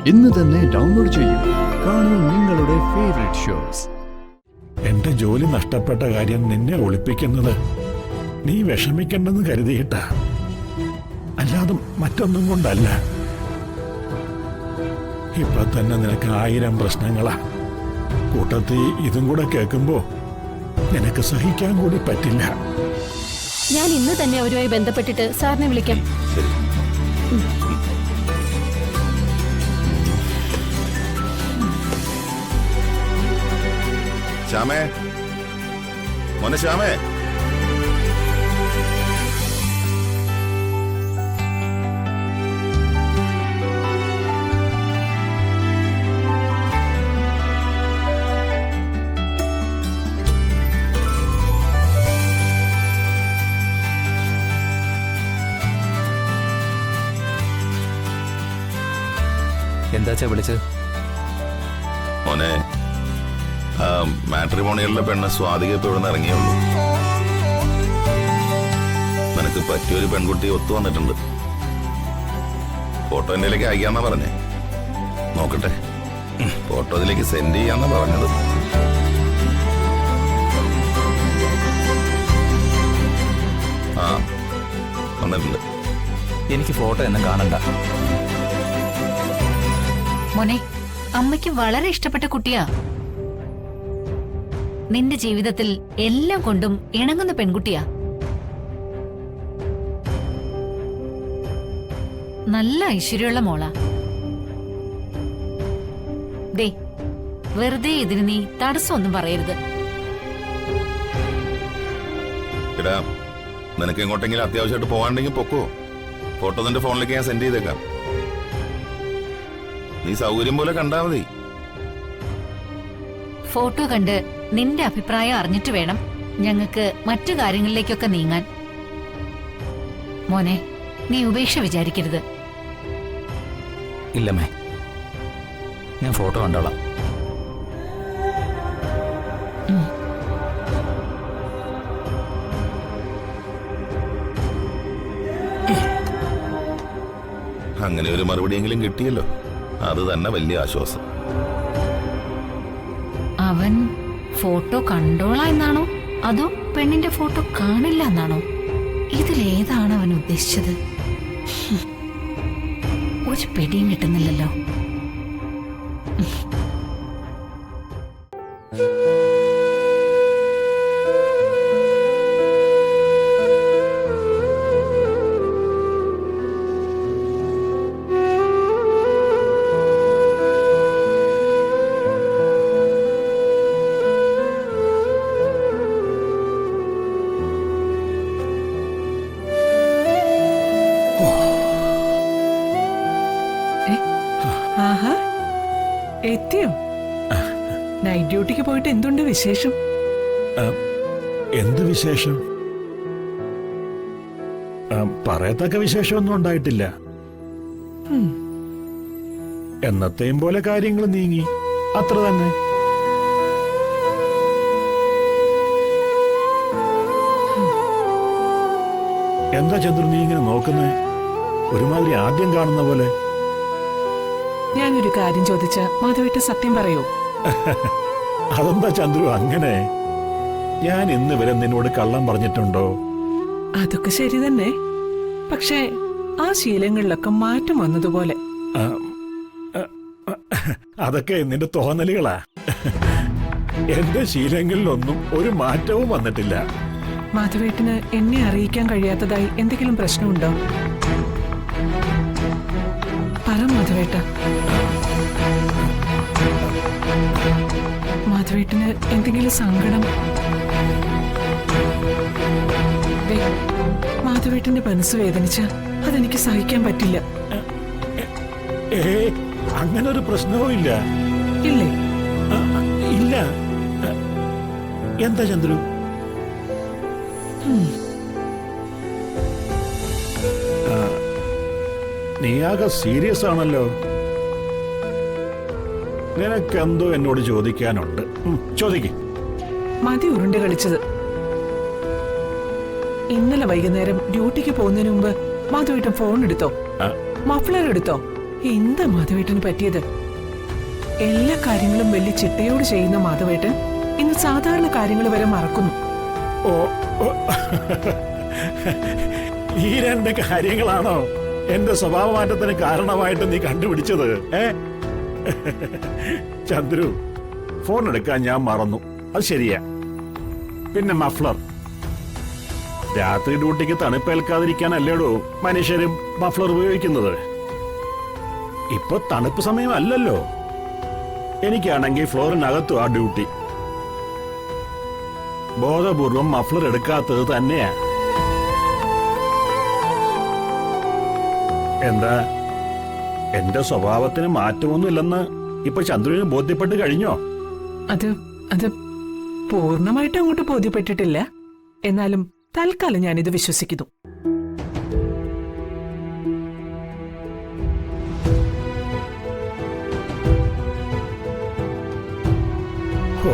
ഇന്ന് തന്നെ ഡൗൺലോഡ് ചെയ്യൂ. കാണൂ നിങ്ങളുടെ ഫേവറേറ്റ് ഷോസ്. എന്റെ ജോലി നഷ്ടപ്പെട്ട കാര്യം നിന്നെ ഒളിപ്പിക്കുന്നത് നീ വിഷമിക്കണ്ടെന്ന് കരുതിയിട്ടാ, അല്ലാതെ മറ്റൊന്നും കൊണ്ടല്ല. ഇപ്പൊ തന്നെ നിനക്ക് 1000 പ്രശ്നങ്ങളാ. കൂട്ടത്തിൽ ഇതും കൂടെ കേൾക്കുമ്പോ നിനക്ക് സഹിക്കാൻ കൂടി പറ്റില്ല. ഞാൻ ഇന്ന് തന്നെ അവരുമായി ബന്ധപ്പെട്ടിട്ട് സാറിനെ വിളിക്കാം. ശ്യാമേ, മോനെ ശ്യാമേ. എന്താച്ചാ വിളിച്ചത്? മോനെ, മാട്രിമോണിയലിലെ പെണ്ണ് സ്വാതിക ഇപ്പൊ ഇവിടെ നിന്ന് ഇറങ്ങിയുള്ളൂ. നിനക്ക് പറ്റിയൊരു പെൺകുട്ടി ഒത്തു വന്നിട്ടുണ്ട്. ഫോട്ടോ എന്റെയിലേക്ക് അയക്കാന്നാ പറഞ്ഞേ. നോക്കട്ടെ, ഫോട്ടോ ഇതിലേക്ക് സെൻഡ് ചെയ്യാന്നാ പറഞ്ഞത്. ആ, വന്നിട്ടുണ്ട്. എനിക്ക് ഫോട്ടോ ഒന്നും കാണണ്ട. മോനെ, അമ്മയ്ക്ക് വളരെ ഇഷ്ടപ്പെട്ട കുട്ടിയാ. നിന്റെ ജീവിതത്തിൽ എല്ലാം കൊണ്ടും ഇണങ്ങുന്ന പെൺകുട്ടിയാ. നല്ല ഐശ്വര്യമുള്ള മോളാ. ദേ, വെറുതെ ഇതിന് നീ തടസ്സമൊന്നും പറയരുത്. എടാ, നിനക്ക് എങ്ങോട്ടെങ്കിലും അത്യാവശ്യമായിട്ട് പോകാണ്ടെങ്കിൽ പൊക്കോ. ഫോട്ടോ നിന്റെ ഫോണിലേക്ക് ഞാൻ സെൻഡ് ചെയ്തേക്കാം. നീ സൗകര്യം പോലെ കണ്ടാ മതി. ഫോട്ടോ കണ്ട് നിന്റെ അഭിപ്രായം അറിഞ്ഞിട്ട് വേണം ഞങ്ങൾക്ക് മറ്റു കാര്യങ്ങളിലേക്കൊക്കെ നീങ്ങാൻ. മോനെ, നീ ഉപേക്ഷ വിചാരിക്കരുത്. ഇല്ലമ്മേ, ഞാൻ ഫോട്ടോ കണ്ടോളാം. അങ്ങനെ ഒരു മറുപടിയെങ്കിലും കിട്ടിയല്ലോ, അത് തന്നെ വലിയ ആശ്വാസം. അവൻ ഫോട്ടോ കണ്ടോളാം എന്നാണോ അതോ പെണ്ണിന്റെ ഫോട്ടോ കാണില്ല എന്നാണോ? ഇതിലേതാണ് അവൻ ഉദ്ദേശിച്ചത്? ഒരു പിടിയും കിട്ടുന്നില്ലല്ലോ. ആഹാ, എത്തിയോ? നൈറ്റ് ഡ്യൂട്ടിക്ക് പോയിട്ട് എന്തുണ്ട് വിശേഷം? എന്ത് വിശേഷം? പറയത്തക്ക വിശേഷമൊന്നും ഉണ്ടായിട്ടില്ല. എന്നത്തെയും പോലെ കാര്യങ്ങൾ നീങ്ങി, അത്ര തന്നെ. എന്താ ചന്ദ്രു നീ ഇങ്ങനെ നോക്കുന്നേ? ഒരുമാതിരി ആദ്യം കാണുന്ന പോലെ. ഞാനൊരു കാര്യം ചോദിച്ച മാധവേട്ട സത്യം പറയോ? അതെന്താ ചന്ദ്രു അങ്ങനെ? ഞാൻ ഇന്ന് വരെ നിന്നോട് കള്ളം പറഞ്ഞിട്ടുണ്ടോ? അതൊക്കെ ശരി തന്നെ, പക്ഷേ ആ ശീലങ്ങളിലൊക്കെ മാറ്റം വന്നതുപോലെ. അതൊക്കെ നിന്റെ തോന്നലുകളാ. എന്റെ ശീലങ്ങളിലൊന്നും ഒരു മാറ്റവും വന്നിട്ടില്ല. മാധവേട്ടന് എന്നെ അറിയിക്കാൻ കഴിയാത്തതായി എന്തെങ്കിലും പ്രശ്നമുണ്ടോ? പറ മാധവേട്ട. മാധവേട്ടന് എന്തെങ്കിലും സങ്കടം? മാധവേട്ടന്റെ മനസ്സ് വേദനിച്ച അതെനിക്ക് സഹിക്കാൻ പറ്റില്ല. അങ്ങനൊരു പ്രശ്നവും ഇല്ല. ഇല്ലേ? ഇല്ല. എന്താ ചന്ദ്രു? നീയാകെ സീരിയസ് ആണല്ലോ. നിനക്കെന്തോ എന്നോട് ചോദിക്കാനുണ്ട്. ചോദിക്ക്. മതി ഉരുണ്ട് കളിച്ചത്. ഇന്നലെ വൈകുന്നേരം ഡ്യൂട്ടിക്ക് പോകുന്നതിന് മുമ്പ് മാധവേട്ടൻ ഫോൺ എടുത്തോ? മഫ്ലർ എടുത്തോ? എന്താ മാധവേട്ടന് പറ്റിയത്? എല്ലാ കാര്യങ്ങളും വലിയ ചിട്ടയോട് ചെയ്യുന്ന മാധവേട്ടൻ ഇന്ന് സാധാരണ കാര്യങ്ങൾ വരെ മറക്കുന്നു. ഓ ഓ. ഈ രണ്ട് കാര്യങ്ങളാണോ എന്റെ സ്വഭാവമാറ്റത്തിന് കാരണമായിട്ട് നീ കണ്ടുപിടിച്ചത്? ചന്ദ്രു, ഫോൺ എടുക്കാൻ ഞാൻ മറന്നു, അത് ശരിയാ. പിന്നെ മഫ്ലർ, രാത്രി ഡ്യൂട്ടിക്ക് തണുപ്പേൽക്കാതിരിക്കാനല്ലേടോ മനുഷ്യരും മഫ്ലർ ഉപയോഗിക്കുന്നത്. ഇപ്പൊ തണുപ്പ് സമയമല്ലല്ലോ. എനിക്കാണെങ്കിൽ ഫ്ലോറിനകത്തു ആ ഡ്യൂട്ടി. ബോധപൂർവം മഫ്ലർ എടുക്കാത്തത് തന്നെയാ. എന്താ, എന്റെ സ്വഭാവത്തിന് മാറ്റമൊന്നുമില്ലെന്ന് ഇപ്പൊ ചന്ദ്രന് ബോധ്യപ്പെട്ട് കഴിഞ്ഞോ? അത് പൂർണ്ണമായിട്ട് അങ്ങോട്ട് ബോധ്യപ്പെട്ടിട്ടില്ല. എന്നാലും തൽക്കാലം ഞാനിത് വിശ്വസിക്കുന്നു. ഓ,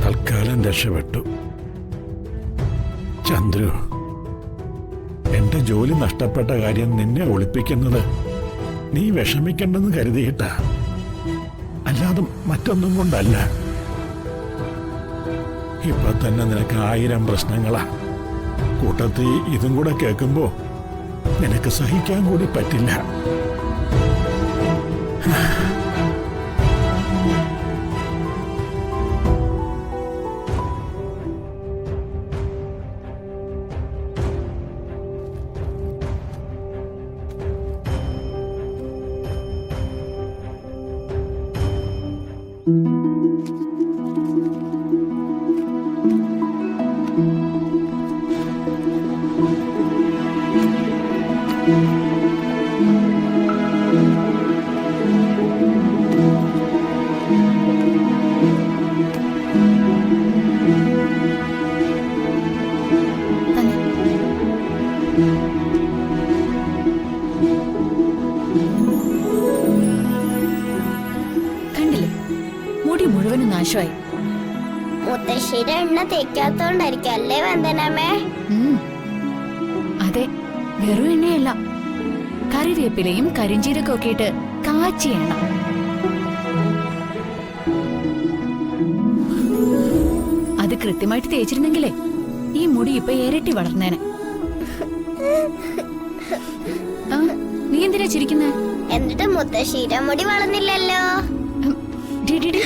തൽക്കാലം രക്ഷപ്പെട്ടു. ചന്ദ്രു, എന്റെ ജോലി നഷ്ടപ്പെട്ട കാര്യം നിന്നെ ഒളിപ്പിക്കുന്നത് നീ വിഷമിക്കണ്ടെന്ന് കരുതിയിട്ടാ, അല്ലാതെ മറ്റൊന്നും കൊണ്ടല്ല. ഇപ്പൊ തന്നെ നിനക്ക് 1000 പ്രശ്നങ്ങളാ. കൂട്ടത്തിൽ ഇതും കൂടെ കേൾക്കുമ്പോ നിനക്ക് സഹിക്കാൻ കൂടി പറ്റില്ല. കണ്ടില്ലേ, മുടി മുഴുവനും നാശമായി. മുത്തശ്ശിയുടെ എണ്ണ തേക്കാത്തോണ്ടായിരിക്കും അല്ലേ വന്ദനമ്മേ? അതെ, വെറും എണ്ണയല്ല, കറിവേപ്പിലയും കരിഞ്ചീരകം ഒക്കെ ഇട്ട് കാച്ചിയ എണ്ണ. അത് കൃത്യമായിട്ട് തേച്ചിരുന്നെങ്കിലേ ഈ മുടി ഇപ്പൊ ഇരട്ടി വളർന്നേനെ. ആ, നീ എന്തിനാ ചിരിക്കുന്നേ? എന്നിട്ട് മുത്തശ്ശിയുടെ മുടി വളർന്നില്ലല്ലോ. D, D, D.